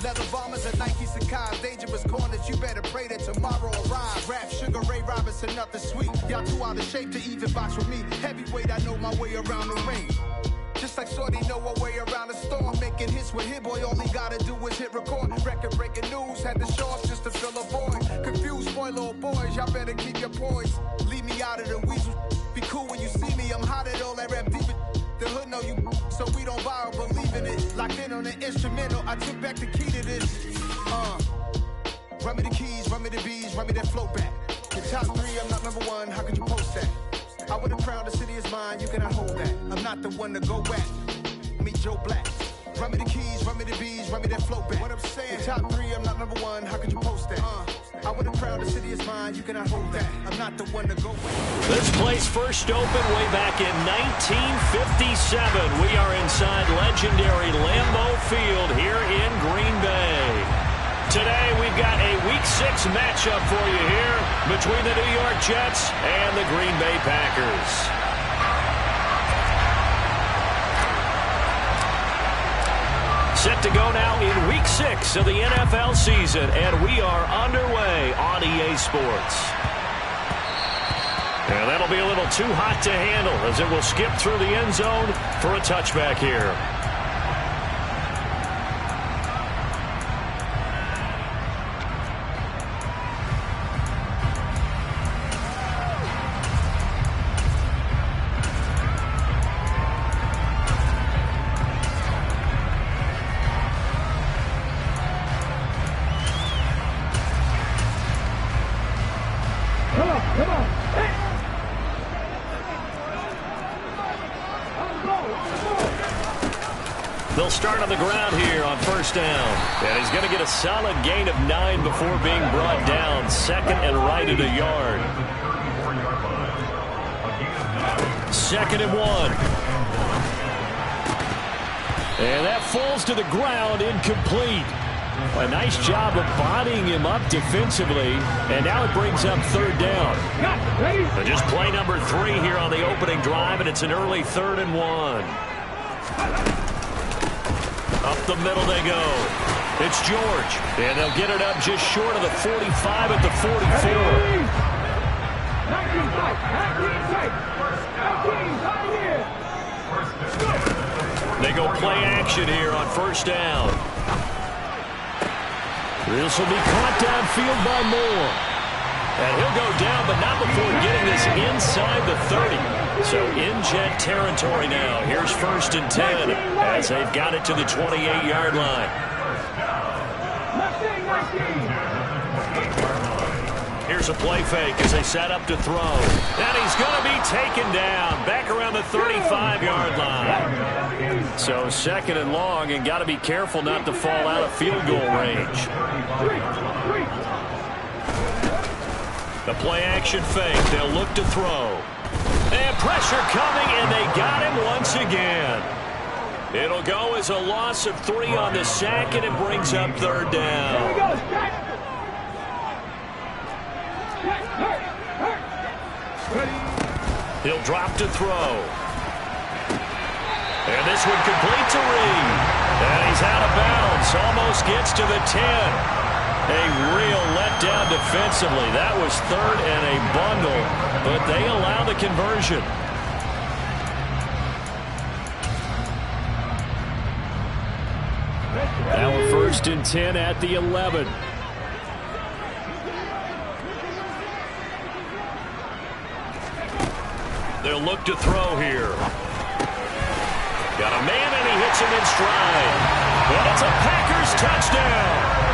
Leather bombers and Nike Sacai's. Dangerous corners, you better pray that tomorrow arrives. Rap, Sugar Ray Robinson, nothing sweet. Y'all too out of shape to even box with me. Heavyweight, I know my way around the ring. Just like Shorty know her way around the storm. Making hits with Hit Boy, all he gotta do is hit record. Record breaking news, had to show up just to fill a void. Confused boy, little boys, y'all better keep your poise. Leave me out of the weasel. Be cool when you see me, I'm hot at all that rap deep. The hood know you, so we don't borrow, believe in it. Locked in on the instrumental, I took back the key to this. Run me the keys, run me the bees, run me that flow back. The top 3, I'm not number 1, how could you post that? I would have crowned the city is mine, you cannot hold that. I'm not the one to go back. Meet Joe Black. Run me the keys, run me the bees, run me that flow back. What I'm saying, the top 3, I'm not number 1, how could you post that? I would have crowned the city is mine, you cannot hold that. I'm not the one to go back. This place first opened way back in 1957. We are inside legendary Lambeau Field here in Green Bay. Today we've got a Week 6 matchup for you here between the New York Jets and the Green Bay Packers. Set to go now in Week 6 of the NFL season, and we are underway on EA Sports. And that'll be a little too hot to handle as it will skip through the end zone for a touchback here. They'll start on the ground here on first down. And he's going to get a solid gain of 9 before being brought down. Second and right at a yard. 2nd and 1. And that falls to the ground, incomplete. A nice job of bodying him up defensively. And now it brings up 3rd down. So just play number 3 here on the opening drive, and it's an early 3rd and 1. Up the middle they go. It's George. And they'll get it up just short of the 45 at the 44. They go play action here on first down. This will be caught downfield by Moore. And he'll go down, but not before getting this inside the 30. So in Jet territory now. Here's 1st and 10 as they've got it to the 28-yard line. Here's a play fake as they set up to throw. And he's going to be taken down back around the 35-yard line. So 2nd and long, and got to be careful not to fall out of field goal range. The play action fake. They'll look to throw. And pressure coming, and they got him once again. It'll go as a loss of 3 on the sack, and it brings up 3rd down. He'll drop to throw. And this one complete to Reed. And he's out of bounds. Almost gets to the 10. A real letdown defensively. That was 3rd and a bundle, but they allow the conversion. Now a 1st and 10 at the 11. They'll look to throw here. Got a man, and he hits him in stride. And it's a Packers touchdown.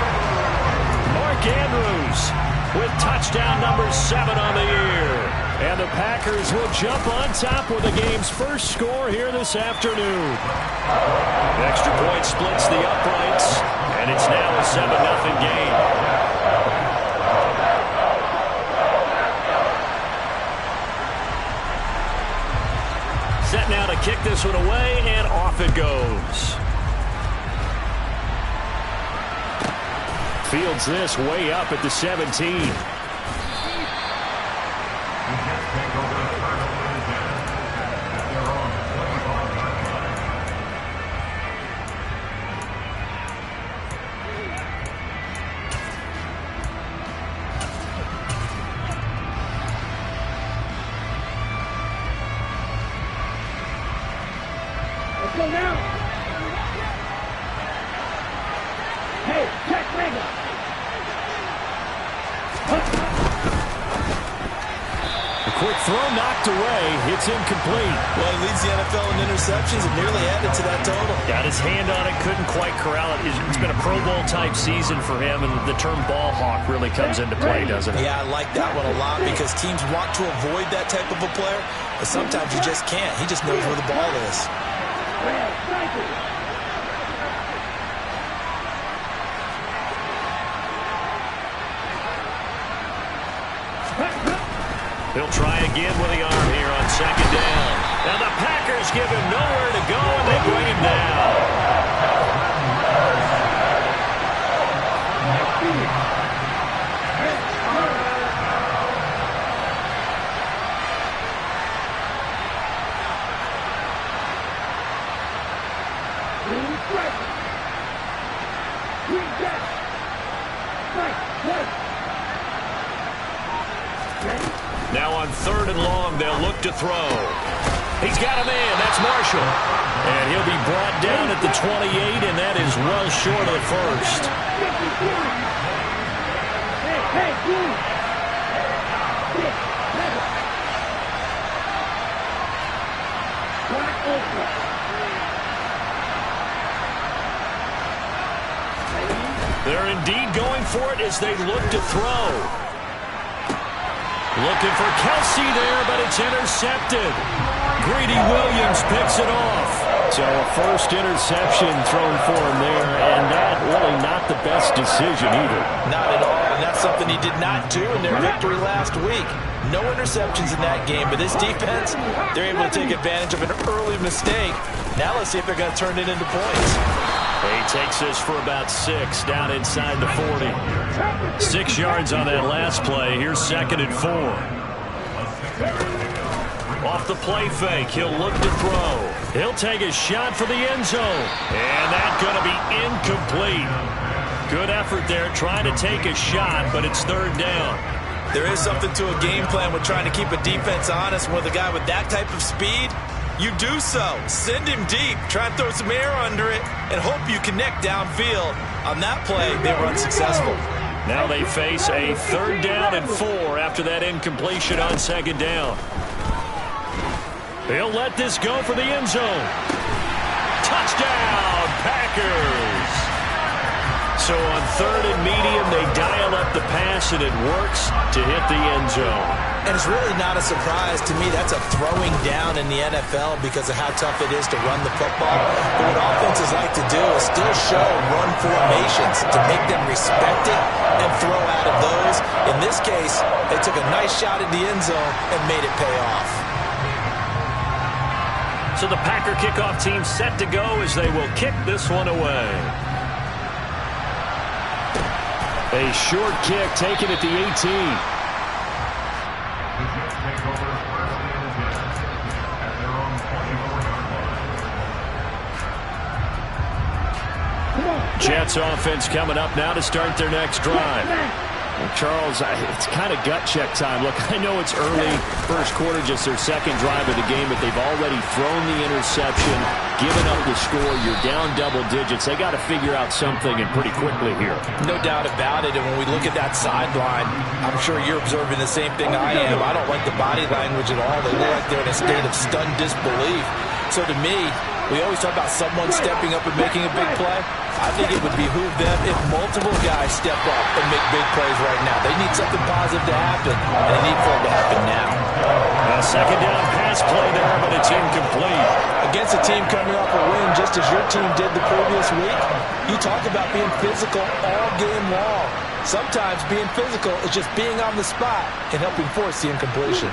Mark Andrews with touchdown number 7 on the year. And the Packers will jump on top with the game's first score here this afternoon. The extra point splits the uprights, and it's now a 7-0 game. Set now to kick this one away, and off it goes. Fields this way up at the 17. Quick throw knocked away. It's incomplete. Well, he leads the NFL in interceptions and nearly added to that total. Got his hand on it, couldn't quite corral it. It's been a Pro Bowl-type season for him, and the term ball hawk really comes into play, doesn't it? Yeah, I like that one a lot because teams want to avoid that type of a player, but sometimes you just can't. He just knows where the ball is. He'll try again with the arm here on second down. Now the Packers give him nowhere to go, and they bring him down. Now on third and long, they'll look to throw. He's got a man. That's Marshall. And he'll be brought down at the 28, and that is well short of the first. They're indeed going for it as they look to throw. Looking for Kelsey there, but it's intercepted. Greedy Williams picks it off. So a first interception thrown for him there, and that really not the best decision either. Not at all, and that's something he did not do in their victory last week. No interceptions in that game, but this defense, they're able to take advantage of an early mistake. Now let's see if they're going to turn it into points. He takes this for about 6 down inside the 40. 6 yards on that last play. Here's 2nd and 4. Off the play fake, he'll look to throw. He'll take a shot for the end zone. And that's going to be incomplete. Good effort there trying to take a shot, but it's 3rd down. There is something to a game plan with trying to keep a defense honest. With a guy with that type of speed, you do so. Send him deep. Try and throw some air under it and hope you connect downfield. On that play, they were unsuccessful. Now they face a 3rd down and 4 after that incompletion on 2nd down. He'll let this go for the end zone. Touchdown, Packers! So on 3rd and medium, they dial up the pass, and it works to hit the end zone. And it's really not a surprise to me. That's a throwing down in the NFL because of how tough it is to run the football. But what offenses like to do is still show run formations to make them respect it and throw out of those. In this case, they took a nice shot at the end zone and made it pay off. So the Packer kickoff team set to go as they will kick this one away. A short kick taken at the 18. Jets offense coming up now to start their next drive. Well, Charles, it's kind of gut check time. Look, I know it's early, first quarter, just their 2nd drive of the game, but they've already thrown the interception, given up the score. You're down double digits. They got to figure out something, and pretty quickly here. No doubt about it, and when we look at that sideline, I'm sure you're observing the same thing I am. I don't like the body language at all. They look like they're in a state of stunned disbelief. So to me, we always talk about someone stepping up and making a big play. I think it would behoove them if multiple guys step up and make big plays right now. They need something positive to happen, and they need for it to happen now. A 2nd down pass play there, but it's incomplete. Against a team coming off a win just as your team did the previous week, you talk about being physical all game long. Sometimes being physical is just being on the spot and helping force the incompletion.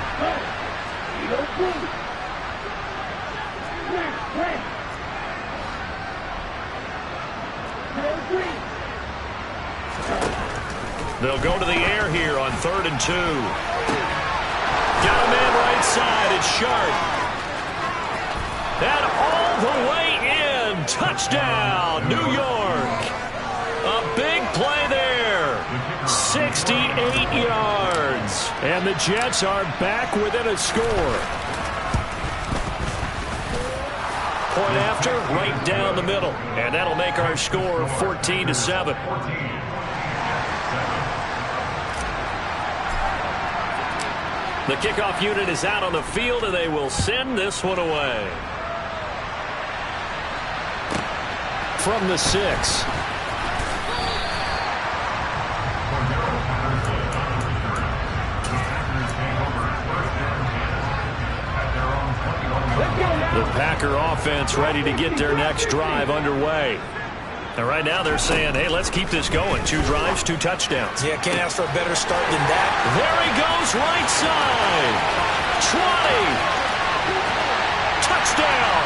They'll go to the air here on 3rd and 2. Got a man right side. It's Sharp. And all the way in. Touchdown, New York. A big play there. 68 yards. And the Jets are back within a score. Point after, right down the middle. And that'll make our score 14-7. The kickoff unit is out on the field, and they will send this one away. From the 6. The Packer offense ready to get their next drive underway. And right now they're saying, hey, let's keep this going. 2 drives, 2 touchdowns. Yeah, can't ask for a better start than that. There he goes, right side. 20. Touchdown.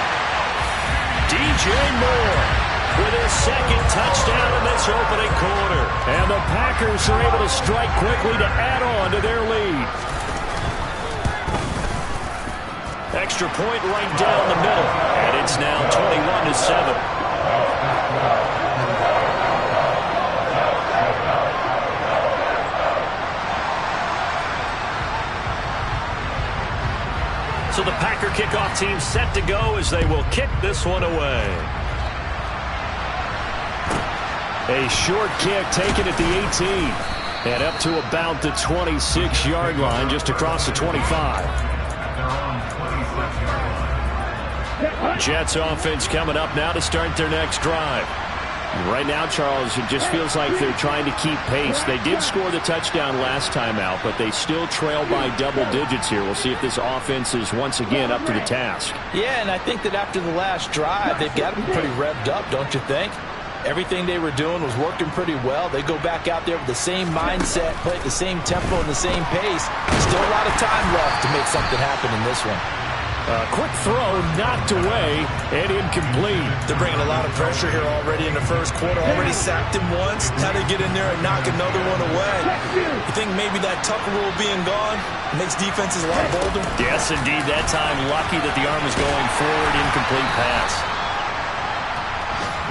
DJ Moore with his second touchdown in this opening quarter. And the Packers are able to strike quickly to add on to their lead. Extra point right down the middle. And it's now 21-7. So the Packer kickoff team set to go as they will kick this one away. A short kick taken at the 18. And up to about the 26-yard line, just across the 25. Jets offense coming up now to start their next drive. Right now, Charles, it just feels like they're trying to keep pace. They did score the touchdown last time out, but they still trail by double digits here. We'll see if this offense is once again up to the task. Yeah, and I think that after the last drive, they've got to be pretty revved up, don't you think? Everything they were doing was working pretty well. They go back out there with the same mindset, play at the same tempo and the same pace. Still a lot of time left to make something happen in this one. Quick throw, knocked away, and incomplete. They're bringing a lot of pressure here already in the first quarter. Already sacked him once. Now they get in there and knock another one away. You think maybe that Tucker rule being gone makes defenses a lot bolder? Yes, indeed. That time, lucky that the arm was going forward. Incomplete pass.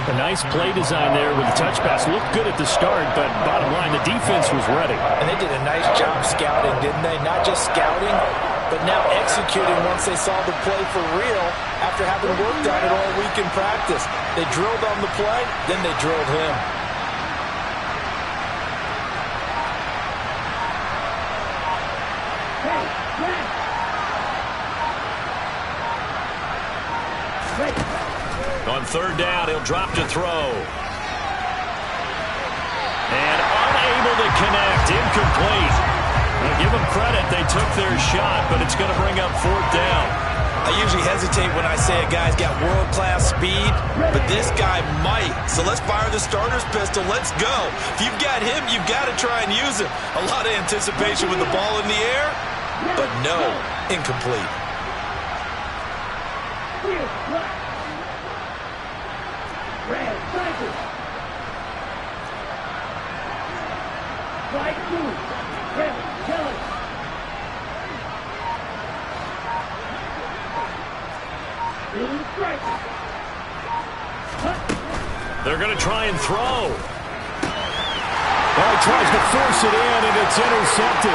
A nice play design there with the touch pass. Looked good at the start, but bottom line, the defense was ready. And they did a nice job scouting, didn't they? Not just scouting, but now executing once they saw the play for real after having worked on it all week in practice. They drilled on the play, then they drilled him. On third down, he'll drop to throw. And unable to connect, incomplete. Well, give them credit, they took their shot, but it's going to bring up fourth down. I usually hesitate when I say a guy's got world-class speed, but this guy might. So let's fire the starter's pistol. Let's go. If you've got him, you've got to try and use him. A lot of anticipation with the ball in the air, but no, incomplete. They're going to try and throw. Well, he tries to force it in, and it's intercepted.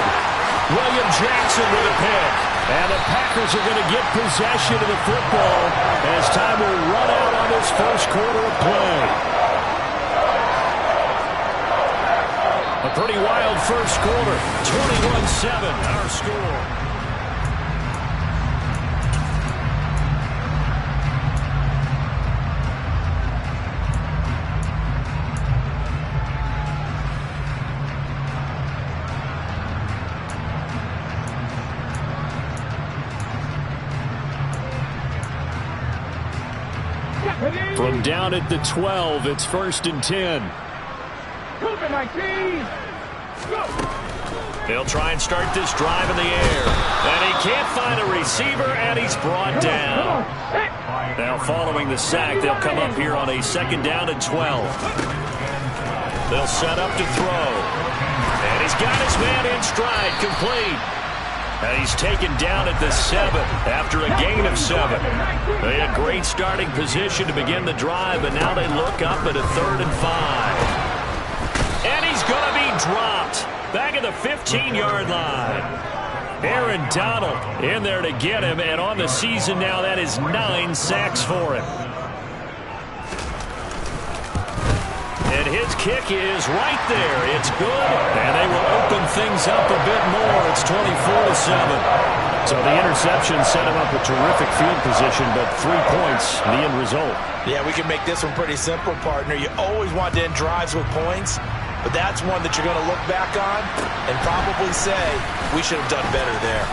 William Jackson with a pick. And the Packers are going to get possession of the football as time will run out on this first quarter of play. A pretty wild first quarter. 21-7, our score. From down at the 12, it's 1st and 10. They'll try and start this drive in the air. And he can't find a receiver, and he's brought down. Now following the sack, they'll come up here on a 2nd down and 12. They'll set up to throw. And he's got his man in stride, complete. And he's taken down at the 7 after a gain of 7. They had great starting position to begin the drive, but now they look up at a 3rd and 5. And he's going to be dropped back at the 15-yard line. Aaron Donald in there to get him, and on the season now, that is 9 sacks for him. And his kick is right there. It's good, and they will open things up a bit more. It's 24-7. So the interception set him up a terrific field position, but 3 points, the end result. Yeah, we can make this one pretty simple, partner. You always want to end drives with points, but that's one that you're going to look back on and probably say, we should have done better there.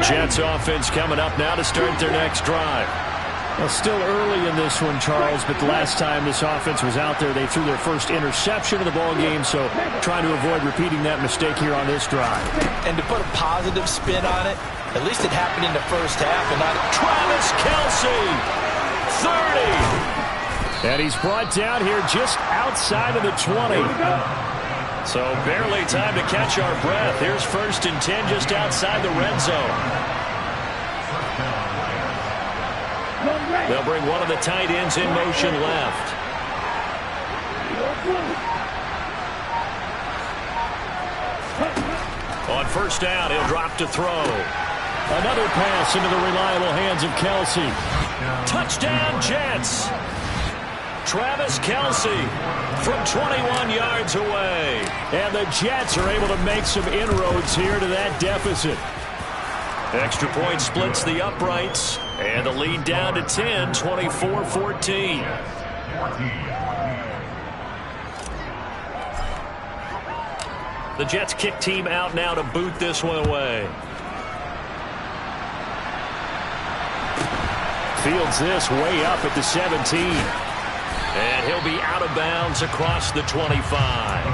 Jets offense coming up now to start their next drive. Well, still early in this one, Charles, but the last time this offense was out there, they threw their first interception of the ball game, so trying to avoid repeating that mistake here on this drive. And to put a positive spin on it, at least it happened in the first half and not Travis Kelce, 30. And he's brought down here just outside of the 20. So barely time to catch our breath. Here's 1st and 10 just outside the red zone. They'll bring one of the tight ends in motion left. On 1st down, he'll drop to throw. Another pass into the reliable hands of Kelce. Touchdown, Jets. Travis Kelce from 21 yards away. And the Jets are able to make some inroads here to that deficit. Extra point splits the uprights. And the lead down to 10, 24-14. The Jets kick team out now to boot this one away. Fields this way up at the 17. And he'll be out of bounds across the 25.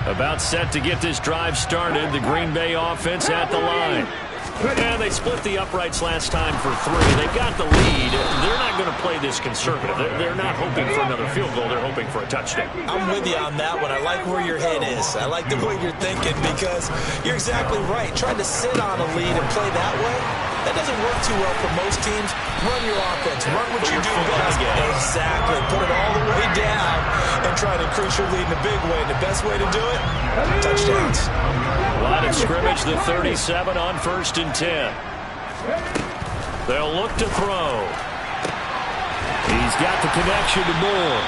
About set to get this drive started. The Green Bay offense at the line. And they split the uprights last time for 3. They've got the lead. They're not going to play this conservative. They're not hoping for another field goal. They're hoping for a touchdown. I'm with you on that one. I like where your head is. I like the way you're thinking because you're exactly right. Trying to sit on a lead and play that way, that doesn't work too well for most teams. Run your offense. Run what you do best. Exactly. Put it all the way down and try to increase your lead in a big way. And the best way to do it, touchdowns. Line of scrimmage, the 37 on 1st and 10. They'll look to throw. He's got the connection to Moore.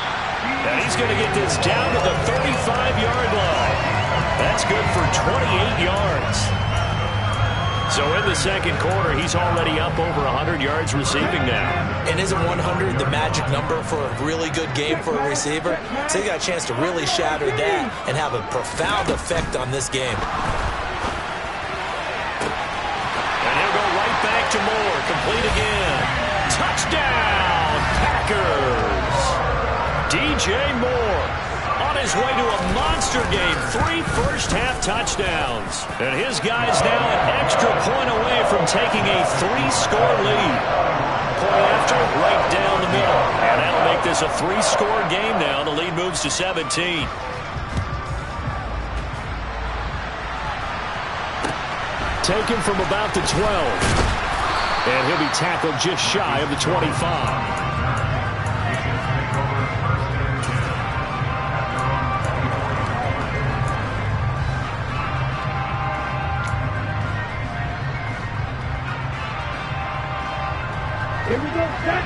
And he's going to get this down to the 35-yard line. That's good for 28 yards. So in the second quarter, he's already up over 100 yards receiving now. And isn't 100 the magic number for a really good game for a receiver? So he got a chance to really shatter that and have a profound effect on this game. And he'll go right back to Moore. Complete again. Touchdown, Packers. DJ Moore on his way to a monster game. 3 first-half touchdowns. And his guys now an extra point away from taking a 3-score lead. Point after, right down the middle. And that'll make this a 3-score game now. The lead moves to 17. Taken from about the 12. And he'll be tackled just shy of the 25.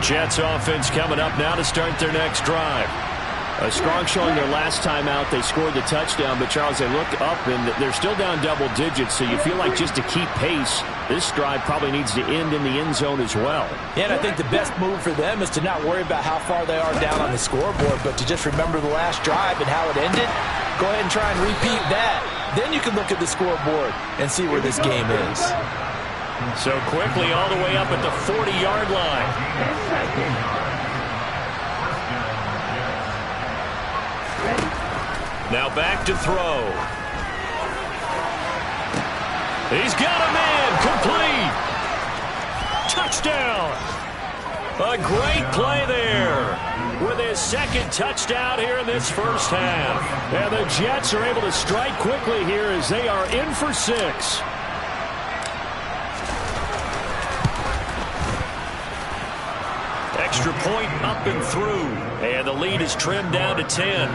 Jets offense coming up now to start their next drive. A strong showing their last time out. They scored the touchdown, but Charles, they look up and they're still down double digits, so you feel like just to keep pace, this drive probably needs to end in the end zone as well. Yeah, and I think the best move for them is to not worry about how far they are down on the scoreboard, but to just remember the last drive and how it ended. Go ahead and try and repeat that. Then you can look at the scoreboard and see where this game is. So quickly all the way up at the 40-yard line. Now back to throw. He's got a man. Complete. Touchdown. A great play there. with his second touchdown here in this first half. And the Jets are able to strike quickly here as they are in for 6. Extra point up and through. And the lead is trimmed down to 10.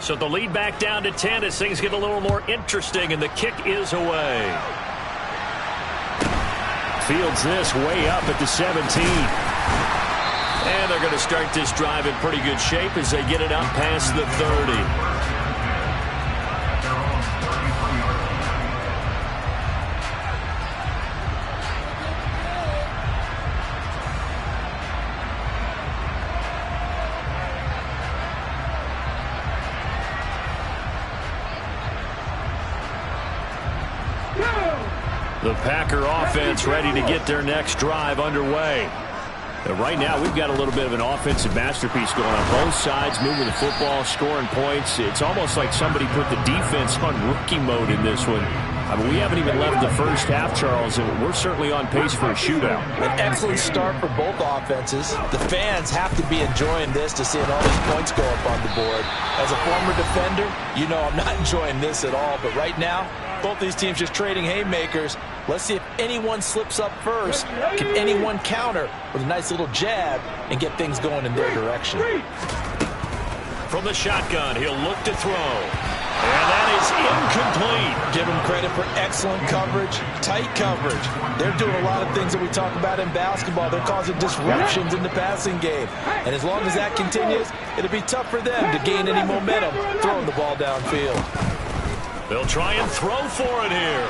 So the lead back down to 10 as things get a little more interesting, and the kick is away. Fields this way up at the 17. And they're going to start this drive in pretty good shape as they get it out past the 30. The Packer offense ready to get their next drive underway. And right now, we've got a little bit of an offensive masterpiece going on. Both sides moving the football, scoring points. It's almost like somebody put the defense on rookie mode in this one. I mean, we haven't even left the first half, Charles, and we're certainly on pace for a shootout. An excellent start for both offenses. The fans have to be enjoying this to seeing all these points go up on the board. As a former defender, you know I'm not enjoying this at all. But right now, both these teams just trading haymakers. Let's see if anyone slips up first. Can anyone counter with a nice little jab and get things going in their direction? From the shotgun, he'll look to throw. And that is incomplete. Give them credit for excellent coverage, tight coverage. They're doing a lot of things that we talk about in basketball. They're causing disruptions in the passing game. And as long as that continues, it'll be tough for them to gain any momentum throwing the ball downfield. They'll try and throw for it here.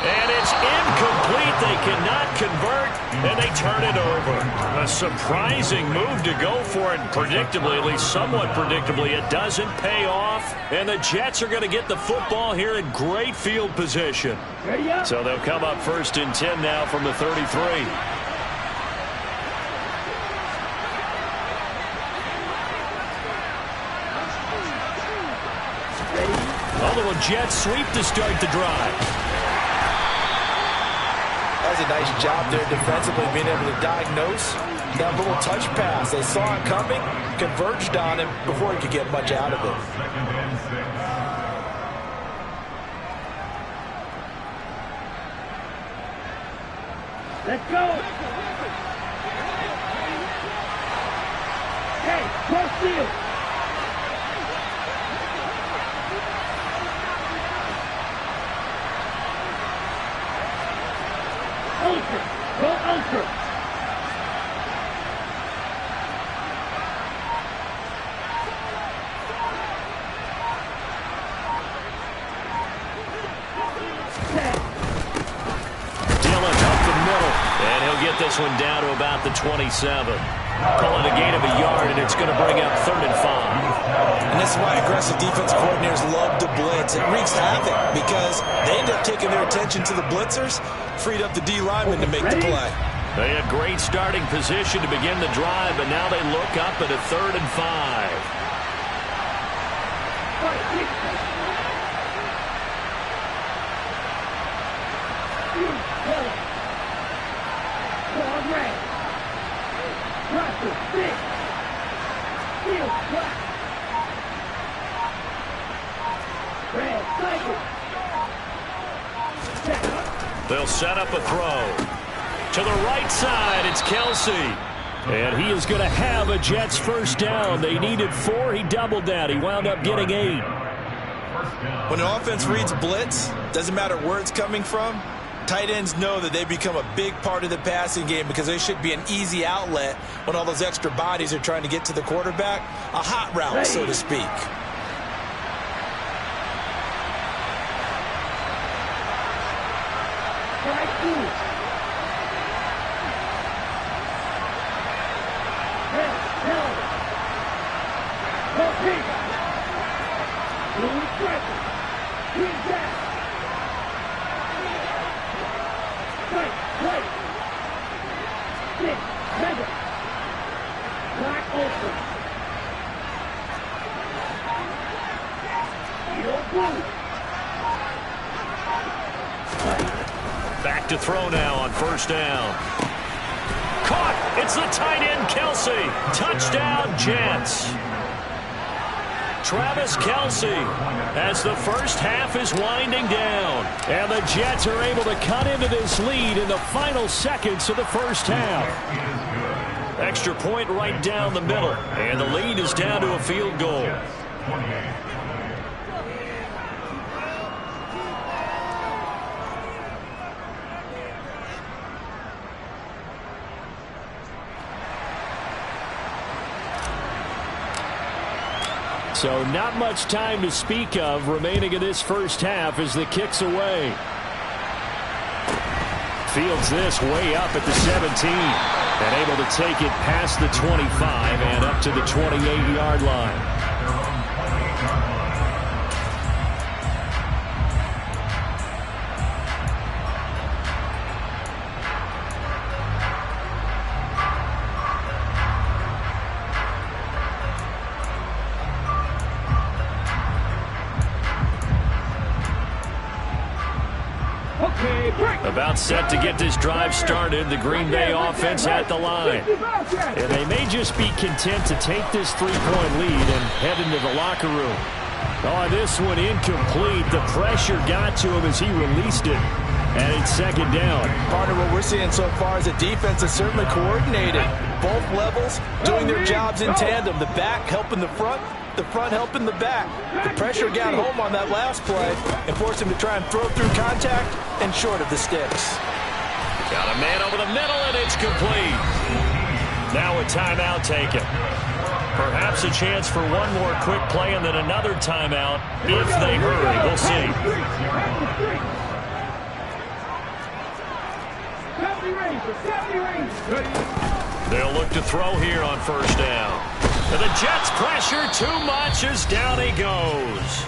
And it's incomplete. They cannot convert, and they turn it over. A surprising move to go for it. Predictably, at least somewhat predictably, it doesn't pay off. And the Jets are going to get the football here in great field position. So they'll come up 1st and 10 now from the 33. A little jet sweep to start the drive. That was a nice job there defensively, being able to diagnose that little touch pass. They saw it coming, converged on him before he could get much out of it. Let's go. Hey, cross field. Ultra. Go ultra. Dillon up the middle. And he'll get this one down to about the 27. Call it a gain of a yard, and it's going to bring up 3rd and 5. And this is why aggressive defense coordinators love to blitz. It wreaks havoc because they end up taking their attention to the blitzers, freed up the D lineman to make the play. They had great starting position to begin the drive, but now they look up at a 3rd and 5. They'll set up a throw. To the right side, it's Kelsey. And he is going to have a Jets first down. They needed 4. He doubled that. He wound up getting 8. When an offense reads blitz, doesn't matter where it's coming from, tight ends know that they become a big part of the passing game because they should be an easy outlet when all those extra bodies are trying to get to the quarterback. A hot route, so to speak. Back to throw now on first down. Caught! It's the tight end, Kelce. Touchdown, Jets. Travis Kelce as the first half is winding down. And the Jets are able to cut into this lead in the final seconds of the first half. Extra point right down the middle. And the lead is down to a field goal. So not much time to speak of remaining in this first half as the kick's away. Fields this way up at the 17. And able to take it past the 25 and up to the 28-yard line. About set to get this drive started. The Green Bay offense at the line. And they may just be content to take this 3-point lead and head into the locker room. Oh, this one incomplete. The pressure got to him as he released it. And it's second down. Partner, what we're seeing so far is the defense is certainly coordinated. Both levels doing their jobs in tandem. The back helping the front helping the back. The pressure got home on that last play and forced him to try and throw through contact and short of the sticks. Got a man over the middle, and it's complete. Now a timeout taken. Perhaps a chance for one more quick play and then another timeout if they hurry. We'll see. They'll look to throw here on first down. And the Jets pressure too much as down he goes.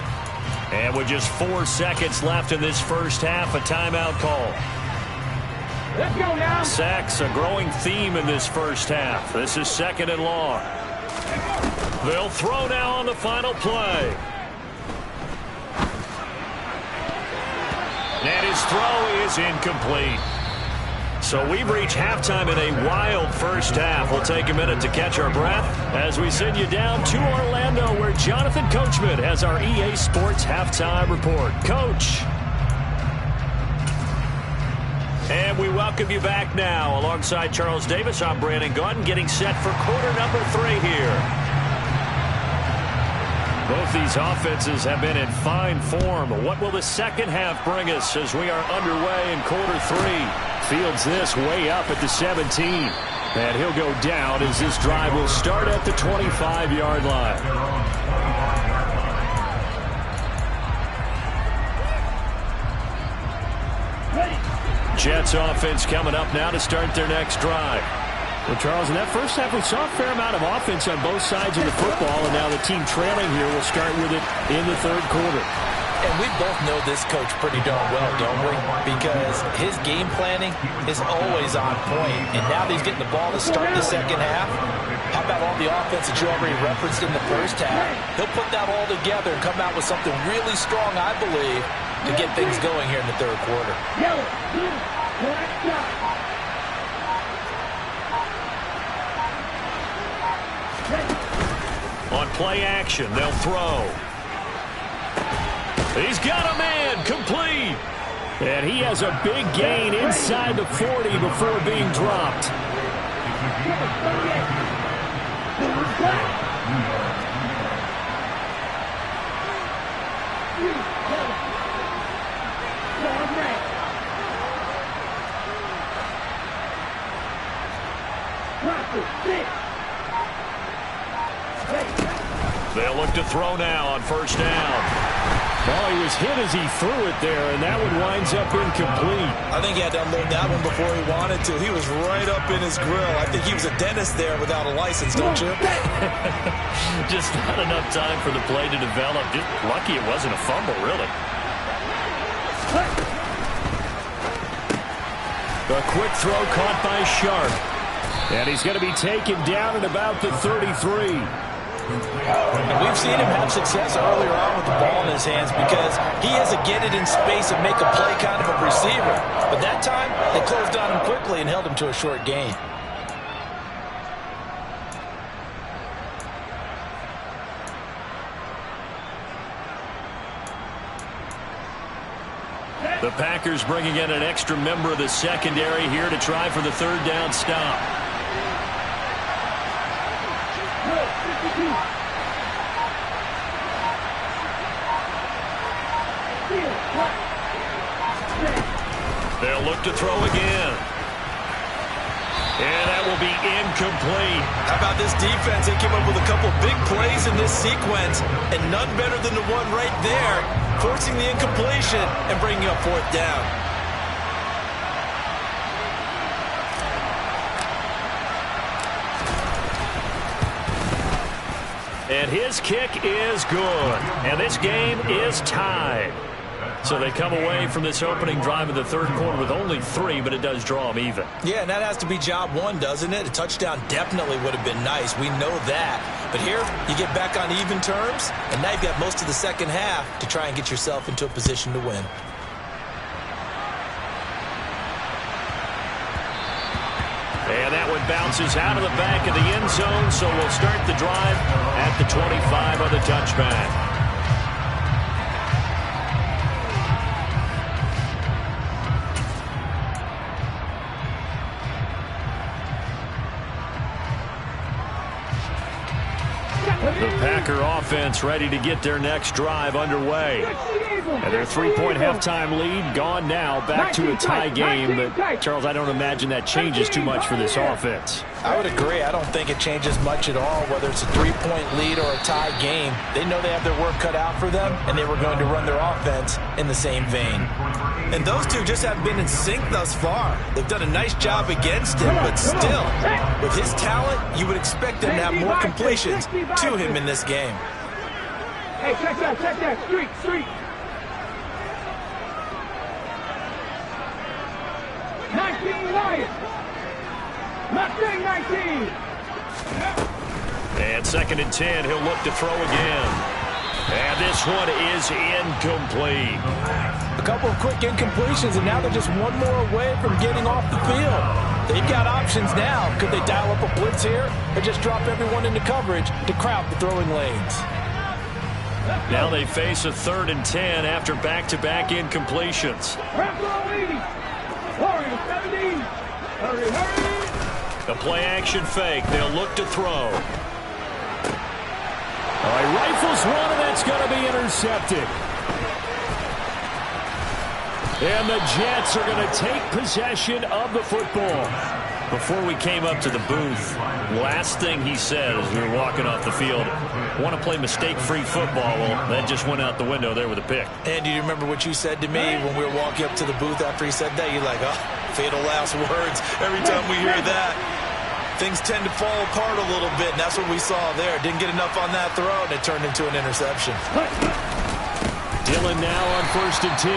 And with just 4 seconds left in this first half, a timeout call. Let's go now. Sacks, a growing theme in this first half. This is second and long. They'll throw now on the final play. And his throw is incomplete. So we've reached halftime in a wild first half. We'll take a minute to catch our breath as we send you down to Orlando, where Jonathan Coachman has our EA Sports halftime report. Coach. And we welcome you back now. Alongside Charles Davis, I'm Brandon Gaudin, getting set for quarter number 3 here. Both these offenses have been in fine form. What will the second half bring us as we are underway in quarter 3? Fields this way up at the 17. And he'll go down as this drive will start at the 25-yard line. Jets offense coming up now to start their next drive. Well, Charles, in that first half, we saw a fair amount of offense on both sides of the football, and now the team trailing here will start with it in the third quarter. And we both know this coach pretty darn well, don't we? Because his game planning is always on point. And now that he's getting the ball to start the second half, how about all the offense that you already referenced in the first half? He'll put that all together and come out with something really strong, I believe, to get things going here in the third quarter. On play action, they'll throw. He's got a man, complete. And he has a big gain inside the 40 before being dropped. They'll look to throw now on first down. Oh, he was hit as he threw it there, and that one winds up incomplete. I think he had to unload that one before he wanted to. He was right up in his grill. I think he was a dentist there without a license, don't you? Just not enough time for the play to develop. Just lucky it wasn't a fumble, really. A quick throw caught by Sharp. And he's going to be taken down at about the 33. And we've seen him have success earlier on with the ball in his hands because he has to get it in space and make a play kind of a receiver. But that time, they closed on him quickly and held him to a short gain. The Packers bringing in an extra member of the secondary here to try for the third down stop. They'll look to throw again. And that will be incomplete. How about this defense? They came up with a couple big plays in this sequence, and none better than the one right there, forcing the incompletion and bringing up fourth down. And his kick is good. And this game is tied. So they come away from this opening drive of the third quarter with only 3, but it does draw them even. Yeah, and that has to be job one, doesn't it? A touchdown definitely would have been nice. We know that. But here, you get back on even terms, and now you've got most of the second half to try and get yourself into a position to win. And that one bounces out of the back of the end zone, so we'll start the drive at the 25 on the touchback. The Packer offense ready to get their next drive underway. And their 3-point halftime lead gone now, back to a tie game. But, Charles, I don't imagine that changes too much for this offense. I would agree. I don't think it changes much at all, whether it's a 3-point lead or a tie game. They know they have their work cut out for them, and they were going to run their offense in the same vein. And those two just haven't been in sync thus far. They've done a nice job against him, but still, with his talent, you would expect them to have more completions to him in this game. Hey, check that, street. 19 Lions. Mustang 19. And 2nd and 10, he'll look to throw again. And this one is incomplete. A couple of quick incompletions, and now they're just one more away from getting off the field. They've got options now. Could they dial up a blitz here or just drop everyone into coverage to crowd the throwing lanes? Now they face a 3rd and 10 after back-to-back incompletions. The play-action fake. They'll look to throw. He rifles one, and that's going to be intercepted. And the Jets are going to take possession of the football. Before we came up to the booth, last thing he said as we were walking off the field, want to play mistake-free football. Well, that just went out the window there with a pick. And do you remember what you said to me when we were walking up to the booth after he said that? You're like, oh, fatal last words. Every time we hear that, things tend to fall apart a little bit, and that's what we saw there. Didn't get enough on that throw, and it turned into an interception. Dillon now on 1st and 10.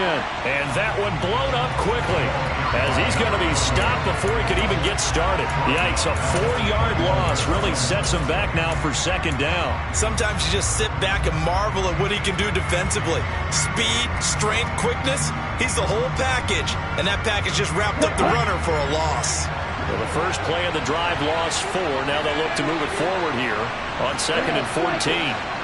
And that one blown up quickly as he's going to be stopped before he could even get started. Yikes, a 4-yard loss really sets him back now for 2nd down. Sometimes you just sit back and marvel at what he can do defensively. Speed, strength, quickness, he's the whole package. And that package just wrapped up the runner for a loss. Well, the first play of the drive lost 4. Now they'll look to move it forward here on 2nd and 14.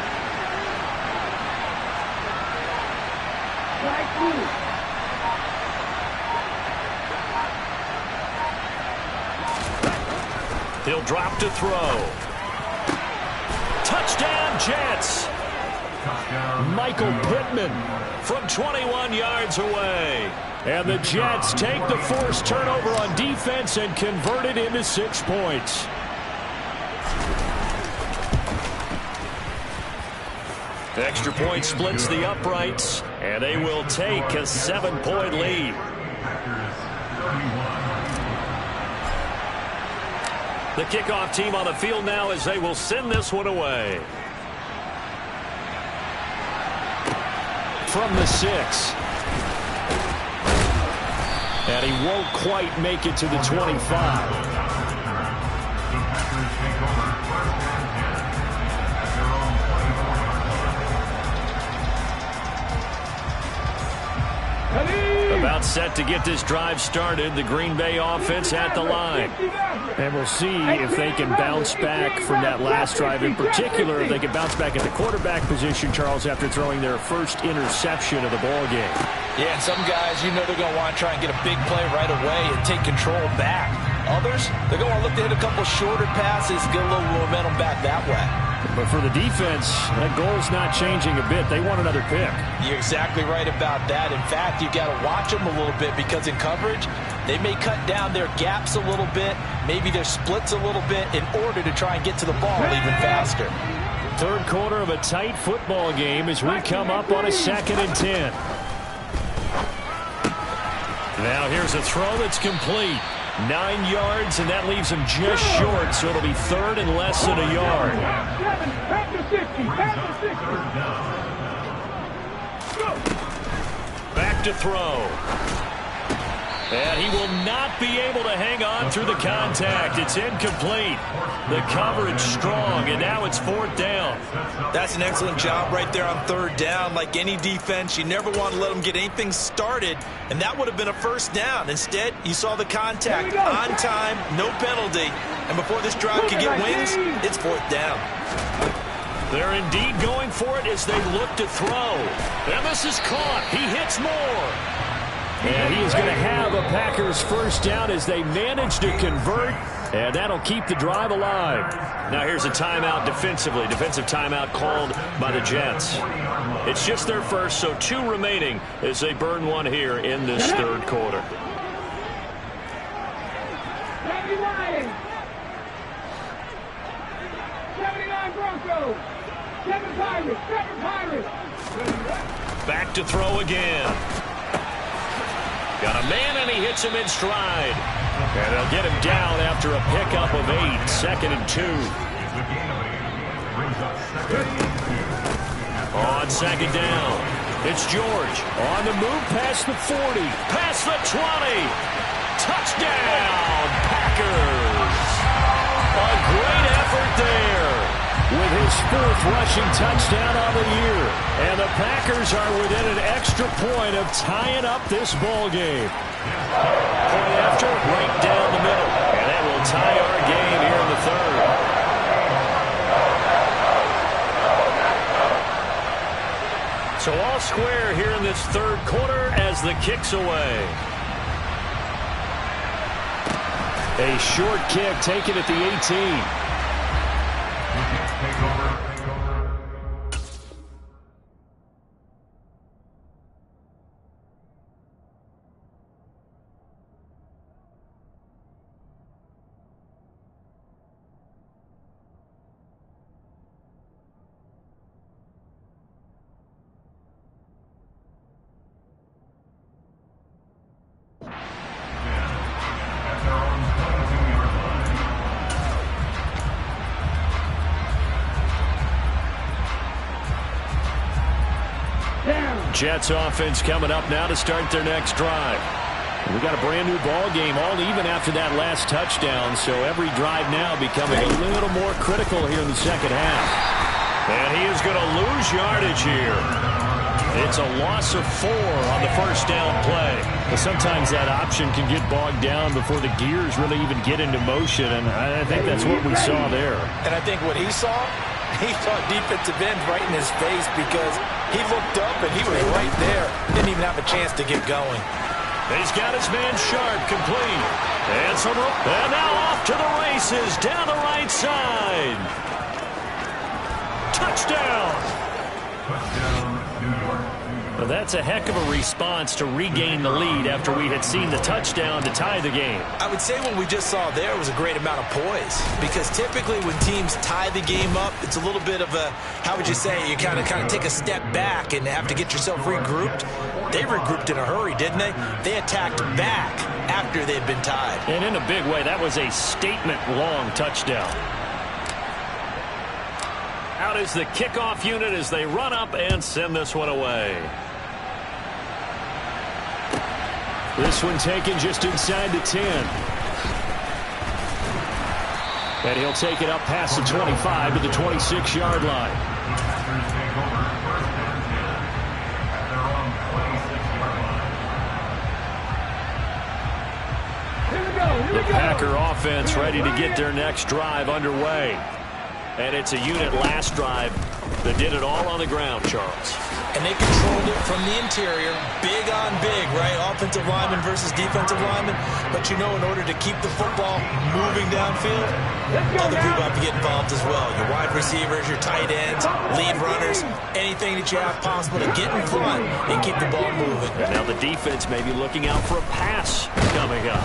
He'll drop to throw. Touchdown, Jets. Michael Pittman from 21 yards away. And the Jets take the forced turnover on defense and convert it into 6 points. The extra point splits the uprights, and they will take a 7-point lead. The kickoff team on the field now as they will send this one away. From the 6. And he won't quite make it to the 25. About set to get this drive started. The Green Bay offense at the line. And we'll see if they can bounce back from that last drive. In particular, if they can bounce back at the quarterback position, Charles, after throwing their first interception of the ball game. Yeah, and some guys, you know they're going to want to try and get a big play right away and take control back. Others, they're going to look to hit a couple shorter passes, get a little momentum back that way. But for the defense, that goal's not changing a bit. They want another pick. You're exactly right about that. In fact, you've got to watch them a little bit because in coverage, they may cut down their gaps a little bit, maybe their splits a little bit in order to try and get to the ball even faster. Third quarter of a tight football game as we come up on a 2nd and 10. Now here's a throw that's complete. 9 yards, and that leaves him just short, so it'll be 3rd and less than a yard. Back to throw. And he will not be able to hang on through the contact. It's incomplete. The coverage strong, and now it's 4th down. That's an excellent job right there on 3rd down. Like any defense, you never want to let them get anything started, and that would have been a 1st down. Instead, you saw the contact on time, no penalty, and before this drive could get wings, it's 4th down. They're indeed going for it as they look to throw. And this is caught. He hits more. And he is going to have a Packers 1st down as they manage to convert, and that'll keep the drive alive. Now here's a timeout defensively. Defensive timeout called by the Jets. It's just their first, so 2 remaining as they burn one here in this 3rd quarter. 79 Broncos. 7 Pirates. 7 Pirates. Back to throw again. Got a man, and he hits him in stride. And they'll get him down after a pickup of 8. 2nd and 2. On 2nd down, it's George. On the move past the 40. Past the 20. Touchdown, Packers. A great effort there. With his 4th rushing touchdown on the year. And the Packers are within an extra point of tying up this ball game. Point after, right down the middle. And that will tie our game here in the 3rd. So all square here in this 3rd quarter as the kick's away. A short kick taken at the 18. Jets offense coming up now to start their next drive. We got a brand new ball game, all even after that last touchdown, so every drive now becoming a little more critical here in the 2nd half. And he is going to lose yardage here. It's a loss of 4 on the 1st down play. But sometimes that option can get bogged down before the gears really even get into motion, and I think that's what we saw there. And I think what he saw defensive end right in his face because he looked up and he was right there. Didn't even have a chance to get going. He's got his man Sharp complete. And now off to the races down the right side. Touchdown. Well, that's a heck of a response to regain the lead after we had seen the touchdown to tie the game. I would say what we just saw there was a great amount of poise because typically when teams tie the game up, it's a little bit of a, how would you say, you kind of take a step back and have to get yourself regrouped. They regrouped in a hurry, didn't they? They attacked back after they'd been tied. And in a big way, that was a statement-long touchdown. Out is the kickoff unit as they run up and send this one away. This one taken just inside the 10. And he'll take it up past the 25 to the 26-yard line. The Packer offense ready to get their next drive underway. And it's a unit last drive that did it all on the ground, Charles. And they controlled it from the interior, big on big, right? Offensive lineman versus defensive lineman. But you know, in order to keep the football moving downfield, other people have to get involved as well. Your wide receivers, your tight ends, lead runners, anything that you have possible to get in front and keep the ball moving. And now the defense may be looking out for a pass coming up.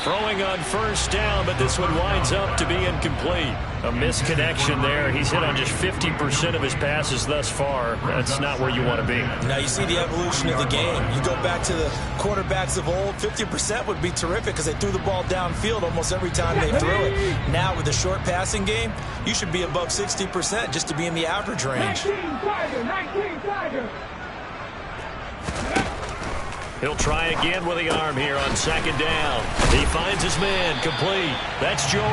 Throwing on first down, but this one winds up to be incomplete. A misconnection there. He's hit on just 50% of his passes thus far. That's not where you want to be. Now you see the evolution of the game. You go back to the quarterbacks of old, 50% would be terrific because they threw the ball downfield almost every time they threw it. Now with the short passing game, you should be above 60% just to be in the average range. 19 Tiger. He'll try again with the arm here on second down. He finds his man complete. That's George.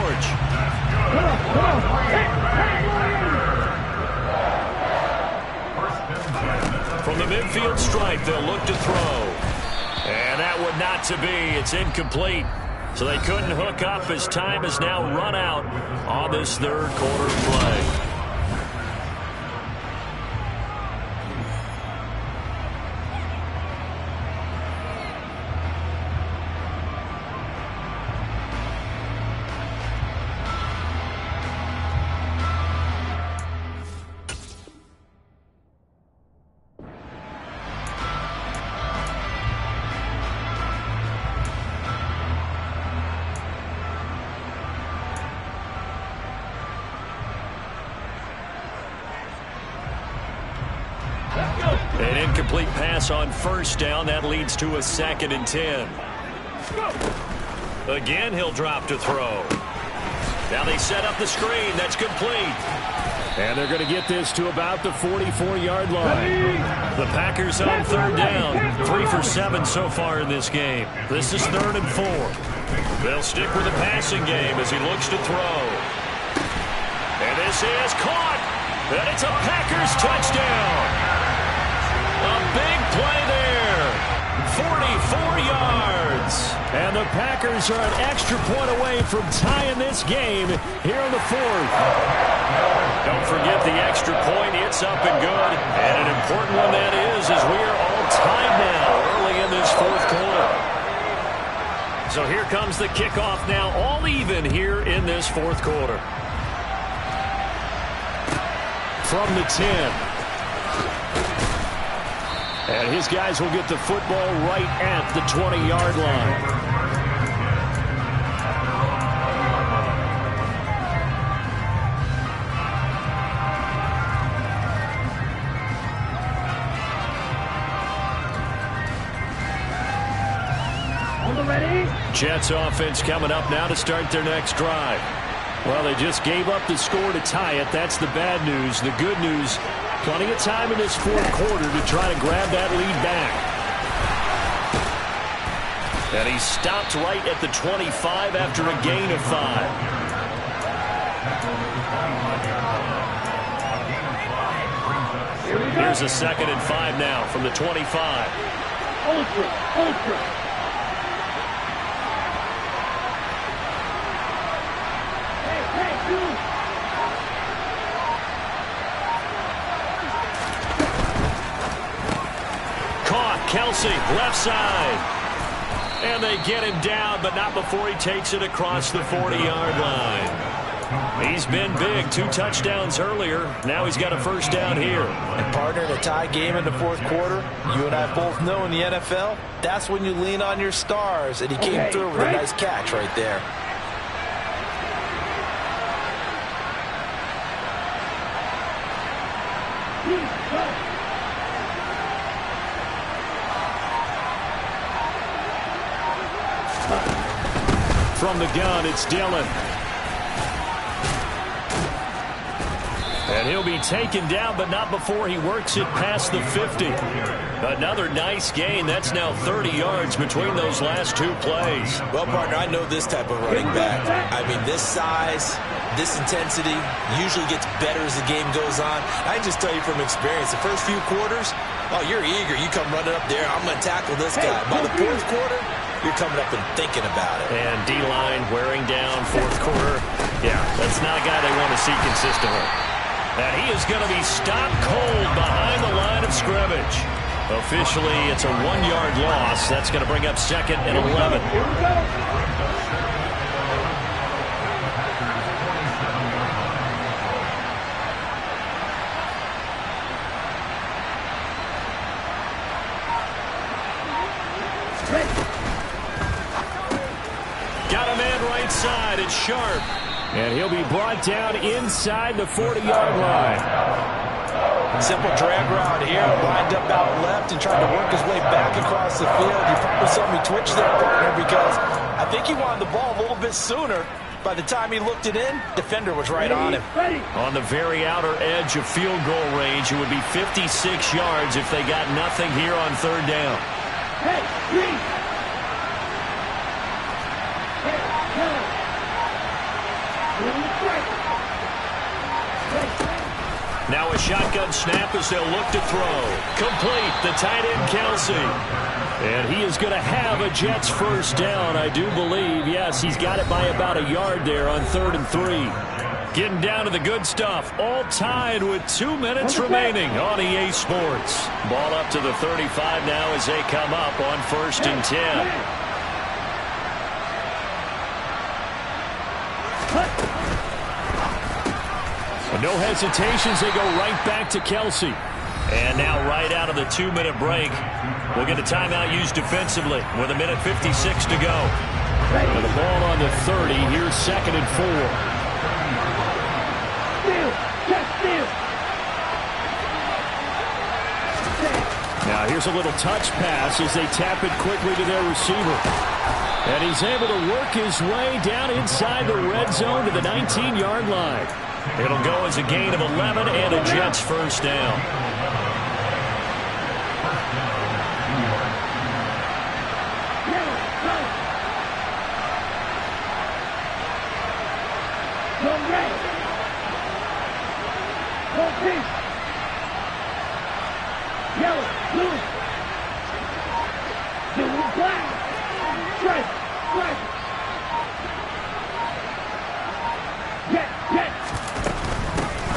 From the midfield stripe, they'll look to throw. And that one not to be. It's incomplete. So they couldn't hook up as time has now run out on this third quarter play. An incomplete pass on first down. That leads to a 2nd and 10. Again, he'll drop to throw. Now they set up the screen. That's complete. And they're going to get this to about the 44-yard line. The Packers on third down. 3 for 7 so far in this game. This is 3rd and 4. They'll stick with the passing game as he looks to throw. And this is caught. And it's a Packers touchdown. A big play there. 44 yards. And the Packers are an extra point away from tying this game here in the 4th. Don't forget the extra point. It's up and good. And an important one that is as we are all tied now early in this 4th quarter. So here comes the kickoff now, all even here in this 4th quarter. From the 10. And his guys will get the football right at the 20-yard line. Jets offense coming up now to start their next drive. Well, they just gave up the score to tie it. That's the bad news. The good news, plenty of time in this 4th quarter to try to grab that lead back. And he stopped right at the 25 after a gain of 5. Here's a 2nd and 5 now from the 25. Ultra. Kelsey, left side. And they get him down, but not before he takes it across the 40-yard line. He's been big. 2 touchdowns earlier. Now he's got a first down here. And partner, in a tie game in the 4th quarter, you and I both know in the NFL, that's when you lean on your stars. And he came through with a nice catch right there. From the gun, it's Dillon. And he'll be taken down, but not before he works it past the 50. Another nice gain. That's now 30 yards between those last 2 plays. Well, partner, I know this type of running back. I mean, this size, this intensity usually gets better as the game goes on. I can just tell you from experience, the first few quarters, oh, you're eager. You come running up there. I'm going to tackle this guy. By the 4th quarter, you're coming up and thinking about it. And D-line wearing down fourth quarter. Yeah, that's not a guy they want to see consistently. And he is going to be stopped cold behind the line of scrimmage. Officially, it's a 1-yard loss. That's going to bring up 2nd and 11. Here we go. Got a man right side. It's Sharp. And he'll be brought down inside the 40-yard line. Simple drag route here. Lined up out left and trying to work his way back across the field. You probably saw me twitch there, partner, because I think he wanted the ball a little bit sooner. By the time he looked it in, defender was right on him. On the very outer edge of field goal range, it would be 56 yards if they got nothing here on 3rd down. Hey, Green. Now a shotgun snap as they'll look to throw. Complete, the tight end Kelsey. And he is going to have a Jets first down, I do believe. Yes, he's got it by about a yard there on 3rd and 3. Getting down to the good stuff. All tied with 2 minutes remaining on EA Sports. Ball up to the 35 now as they come up on 1st and 10. No hesitations, they go right back to Kelsey. And now right out of the 2-minute break, we'll get a timeout used defensively with 1:56 to go. And the ball on the 30, here's 2nd and 4. Now here's a little touch pass as they tap it quickly to their receiver. And he's able to work his way down inside the red zone to the 19-yard line. It'll go as a gain of 11 and a Jets first down.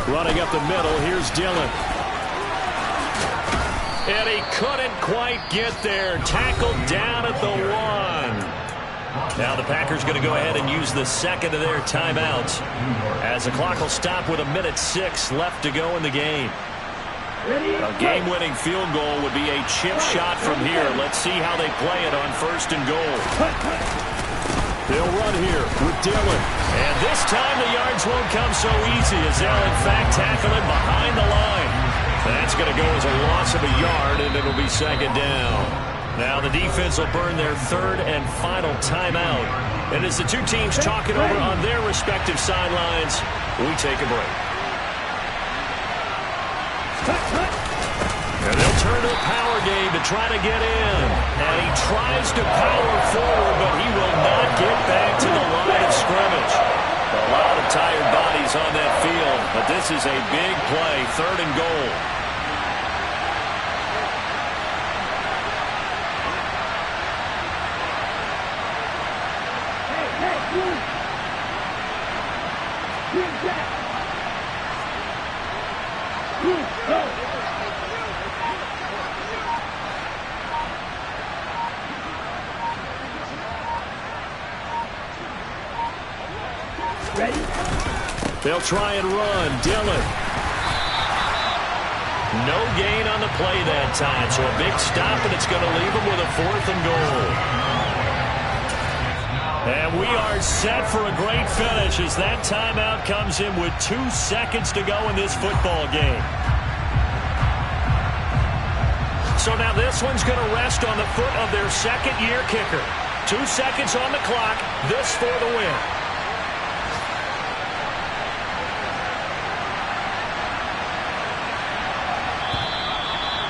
Running up the middle, here's Dillon. And he couldn't quite get there. Tackled down at the 1. Now the Packers going to go ahead and use the second of their timeouts, as the clock will stop with 1:06 left to go in the game. A game-winning field goal would be a chip shot from here. Let's see how they play it on 1st and goal. They'll run here with Dillon. And this time the yards won't come so easy, as they'll in fact tackle it behind the line. That's going to go as a loss of a yard, and it'll be 2nd down. Now the defense will burn their 3rd and final timeout. And as the two teams talk it over on their respective sidelines, we take a break. And they'll turn to a power game to try to get in. And he tries to power forward, but he will not get back to the line of scrimmage. A lot of tired bodies on that field, but this is a big play, 3rd and goal. They'll try and run. Dillon. No gain on the play that time, so a big stop, and it's going to leave them with a 4th and goal. And we are set for a great finish as that timeout comes in with 2 seconds to go in this football game. So now this one's going to rest on the foot of their second-year kicker. 2 seconds on the clock. This for the win.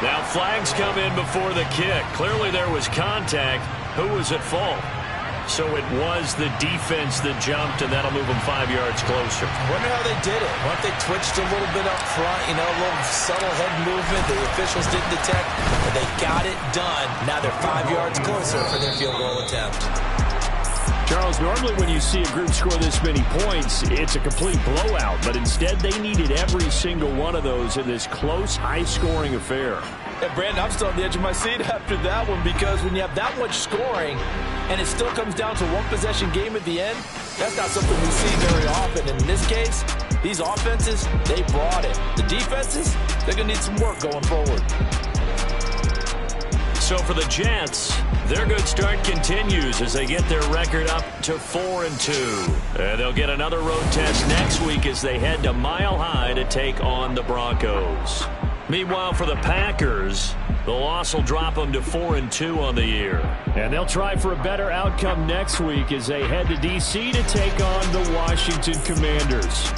Now flags come in before the kick. Clearly there was contact. Who was at fault? So it was the defense that jumped, and that'll move them 5 yards closer. I wonder how they did it. What if they twitched a little bit up front, a little subtle head movement the officials didn't detect, but they got it done. Now they're 5 yards closer for their field goal attempt. Charles, normally when you see a group score this many points, it's a complete blowout. But instead, they needed every single one of those in this close, high-scoring affair. And Brandon, I'm still on the edge of my seat after that one, because when you have that much scoring and it still comes down to one possession game at the end, that's not something we see very often. And in this case, these offenses, they brought it. The defenses, they're going to need some work going forward. So for the Jets, their good start continues as they get their record up to 4-2. And they'll get another road test next week as they head to Mile High to take on the Broncos. Meanwhile, for the Packers, the loss will drop them to 4-2 on the year. And they'll try for a better outcome next week as they head to D.C. to take on the Washington Commanders.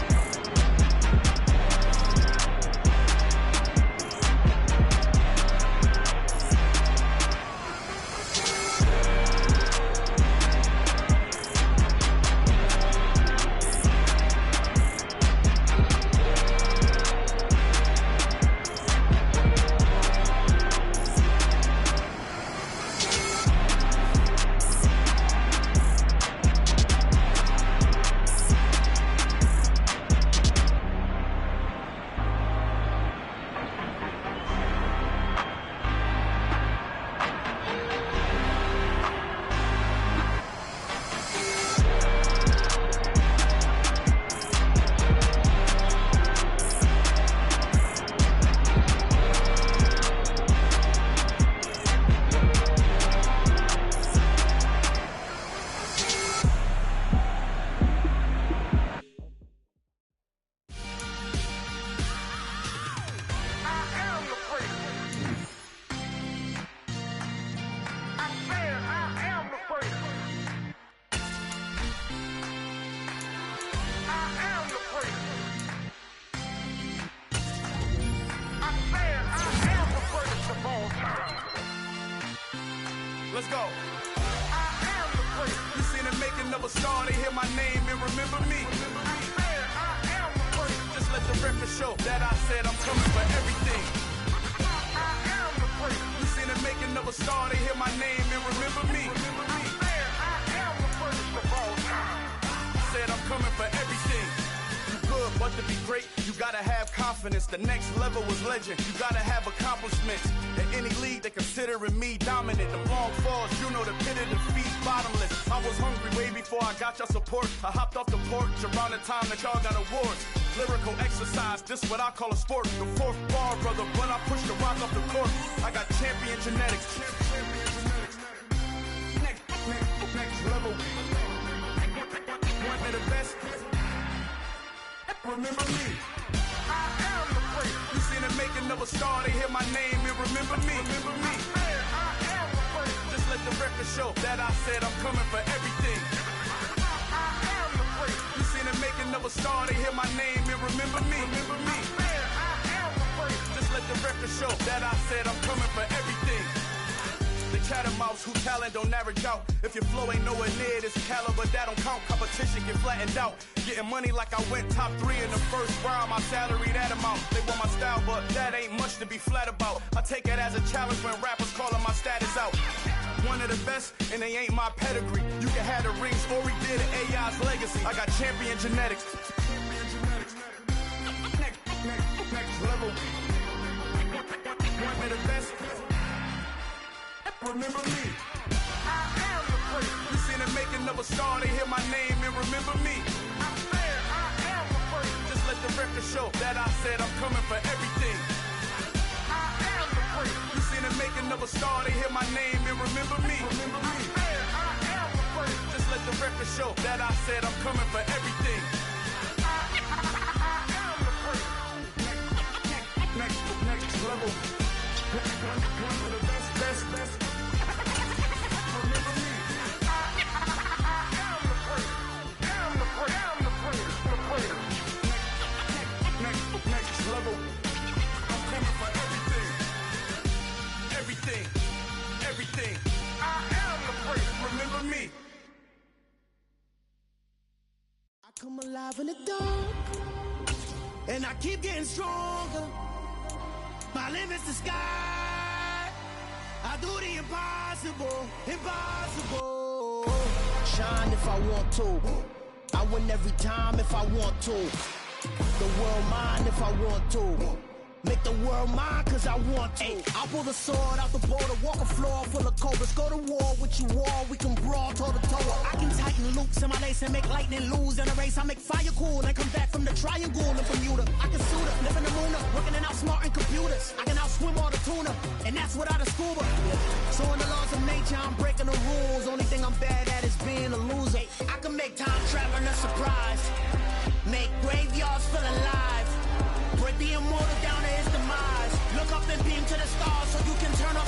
Let's go. You seen the making of a star, they hear my name and remember me. Just let the record show that I said I'm coming for everything. You seen the making of a star, they hear my name and remember me. Said I'm coming for everything. You good, but to be great, you gotta have confidence. The next level was legend. You gotta have accomplishments. In any league, they considering me dominant. The long falls, you know the pit of defeat, bottomless. I was hungry way before I got your support. I hopped off the porch around the time that y'all got awards. Lyrical exercise, this what I call a sport. The fourth bar, brother, when I push the rock off the court. I got champion genetics. Next level. One of the best. Remember me. I am the great. You seen the making of a star, they hear my name and remember me. Remember me. I am the great. Just let the record show that I said I'm coming for everything. I am the great. You seen the making of a star, they hear my name and remember me. Remember me. I am the great. Just let the record show that I said I'm coming for everything. The chattermouths who talent don't average out. If your flow ain't nowhere near this caliber, that don't count. Competition get flattened out. Getting money like I went top 3 in the first round. My salary that amount. They want my style, but that ain't much to be flat about. I take it as a challenge when rappers calling my status out. One of the best, and they ain't my pedigree. You can have the rings, Ori did it, AI's legacy. I got champion genetics. Next level. One of the best. Remember me. I am the great. You seen the making of a star, they hear my name and remember me. I said I am the great. Just let the record show that I said I'm coming for everything. I am the great. You seen the making of a star, they hear my name and remember me. Remember me. I said I am the great. Just let the record show that I said I'm coming for everything. I am the great. Next level. One of the best. Next level. I'm coming for everything. Everything. I am the great. Remember me. in the dark, and I keep getting stronger. My limit's the sky. I do the impossible, impossible. Shine if I want to. I win every time if I want to. The world mine if I want to. Make the world mine cause I want to. I'll pull the sword out the border, walk a floor full of cobras. Go to war with you all, we can brawl toe to toe. I can tighten loops in my lace and make lightning lose in a race. I make fire cool and come back from the triangle in Bermuda. I can suit up, live in the moon up, working and outsmarting computers. I can outswim all the tuna, and that's without a scuba. So in the laws of nature, I'm breaking the rules. Only thing I'm bad at is being a loser. I can make time traveling a surprise, make graveyards feel alive. Break the immortal down to his demise. Look up and beam to the stars so you can turn on